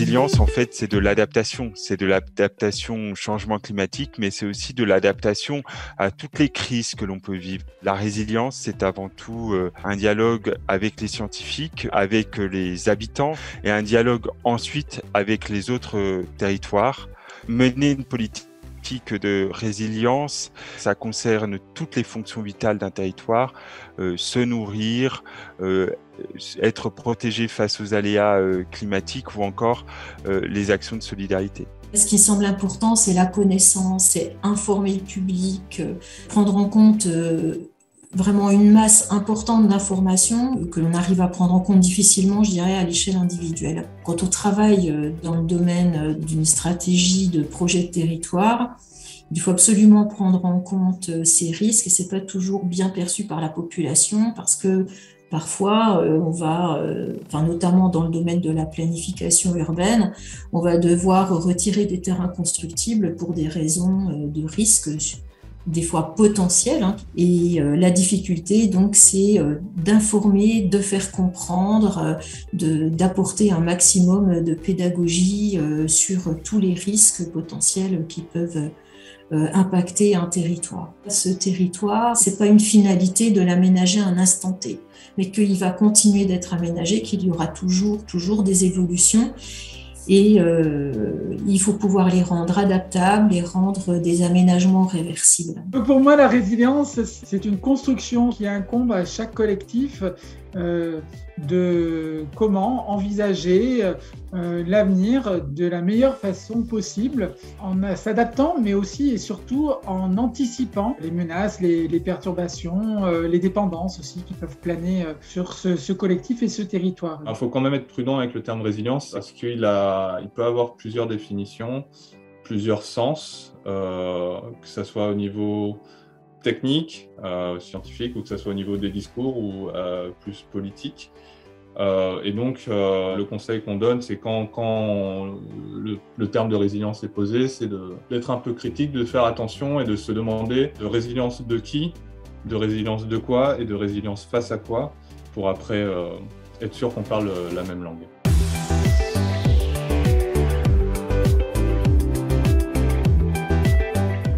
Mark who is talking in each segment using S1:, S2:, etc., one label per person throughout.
S1: résilience, en fait, c'est de l'adaptation. C'est de l'adaptation au changement climatique, mais c'est aussi de l'adaptation à toutes les crises que l'on peut vivre. La résilience, c'est avant tout un dialogue avec les scientifiques, avec les habitants, et un dialogue ensuite avec les autres territoires. Mener une politique de résilience, ça concerne toutes les fonctions vitales d'un territoire, se nourrir, être protégé face aux aléas climatiques ou encore les actions de solidarité.
S2: Ce qui semble important, c'est la connaissance, c'est informer le public, prendre en compte vraiment une masse importante d'informations que l'on arrive à prendre en compte difficilement, je dirais, à l'échelle individuelle. Quand on travaille dans le domaine d'une stratégie de projet de territoire, il faut absolument prendre en compte ces risques et c'est pas toujours bien perçu par la population parce que parfois on va, notamment dans le domaine de la planification urbaine, on va devoir retirer des terrains constructibles pour des raisons de risque, des fois potentielles. Et la difficulté, donc, c'est d'informer, de faire comprendre, d'apporter un maximum de pédagogie sur tous les risques potentiels qui peuvent impacter un territoire. Ce territoire, c'est pas une finalité de l'aménager à un instant T, mais qu'il va continuer d'être aménagé, qu'il y aura toujours des évolutions. Et il faut pouvoir les rendre adaptables, les rendre des aménagements réversibles.
S3: Pour moi, la résilience, c'est une construction qui incombe à chaque collectif de comment envisager l'avenir de la meilleure façon possible, en s'adaptant, mais aussi et surtout en anticipant les menaces, les perturbations, les dépendances aussi qui peuvent planer sur ce collectif et ce territoire.
S4: Il faut quand même être prudent avec le terme résilience parce qu'il peut avoir plusieurs définitions, plusieurs sens, que ce soit au niveau technique, scientifique, ou que ce soit au niveau des discours ou plus politique. Et donc, le conseil qu'on donne, c'est quand le terme de résilience est posé, c'est d'être un peu critique, de faire attention et de se demander de résilience de qui, de résilience de quoi et de résilience face à quoi, pour après être sûr qu'on parle la même langue.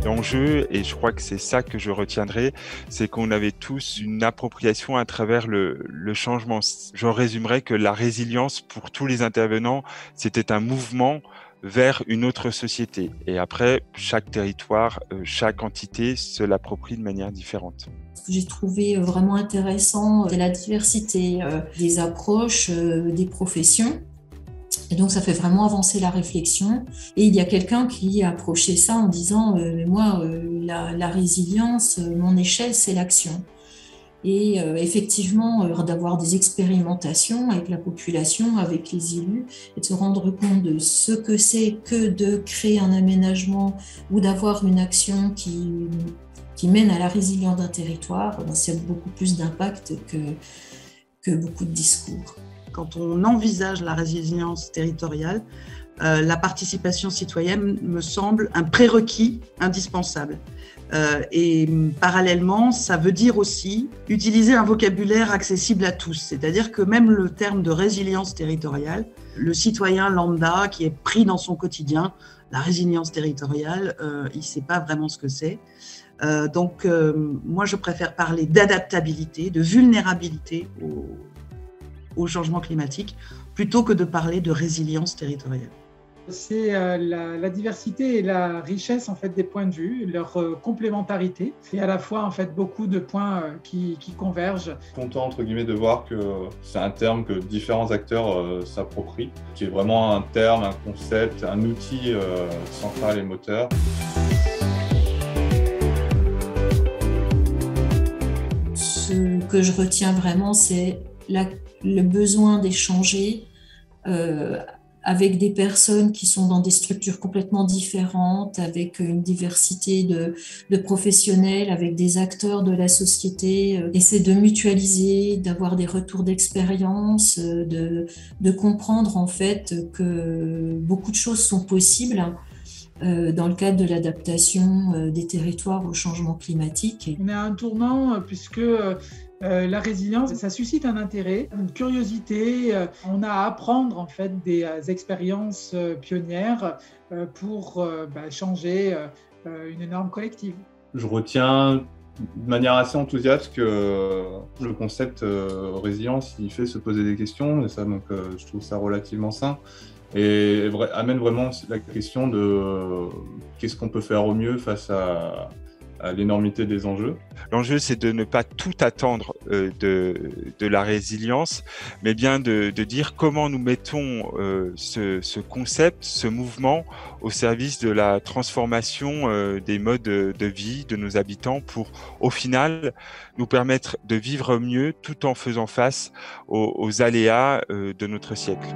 S1: L'enjeu, et je crois que c'est ça que je retiendrai, c'est qu'on avait tous une appropriation à travers le changement. Je résumerais que la résilience, pour tous les intervenants, c'était un mouvement vers une autre société. Et après, chaque territoire, chaque entité se l'approprie de manière différente.
S2: Ce que j'ai trouvé vraiment intéressant, c'est la diversité des approches, des professions. Et donc, ça fait vraiment avancer la réflexion. Et il y a quelqu'un qui a approché ça en disant mais moi, la résilience, mon échelle, c'est l'action. Et effectivement, d'avoir des expérimentations avec la population, avec les élus, et de se rendre compte de ce que c'est que de créer un aménagement ou d'avoir une action qui mène à la résilience d'un territoire, ça a beaucoup plus d'impact que beaucoup de discours.
S5: Quand on envisage la résilience territoriale, la participation citoyenne me semble un prérequis indispensable. Et parallèlement, ça veut dire aussi utiliser un vocabulaire accessible à tous. C'est-à-dire que même le terme de résilience territoriale, le citoyen lambda qui est pris dans son quotidien, la résilience territoriale, il ne sait pas vraiment ce que c'est. Donc, moi, je préfère parler d'adaptabilité, de vulnérabilité au changement climatique, plutôt que de parler de résilience territoriale.
S3: C'est la diversité et la richesse en fait des points de vue, leur complémentarité. C'est à la fois en fait beaucoup de points qui convergent.
S4: Content entre guillemets de voir que c'est un terme que différents acteurs s'approprient, qui est vraiment un terme, un concept, un outil central et moteur.
S2: Ce que je retiens vraiment, c'est le besoin d'échanger avec des personnes qui sont dans des structures complètement différentes, avec une diversité de professionnels, avec des acteurs de la société, essayer de mutualiser, d'avoir des retours d'expérience, de comprendre en fait que beaucoup de choses sont possibles dans le cadre de l'adaptation des territoires au changement climatique.
S3: On est à un tournant puisque La résilience, ça suscite un intérêt, une curiosité. On a à apprendre en fait des expériences pionnières pour changer une norme collective.
S4: Je retiens de manière assez enthousiaste que le concept résilience, il fait se poser des questions, et ça, donc, je trouve ça relativement sain, et amène vraiment la question de qu'est-ce qu'on peut faire au mieux face à l'énormité des enjeux.
S1: L'enjeu, c'est de ne pas tout attendre de la résilience, mais bien de dire comment nous mettons ce concept, ce mouvement au service de la transformation des modes de vie de nos habitants pour, au final, nous permettre de vivre mieux tout en faisant face aux aléas de notre siècle.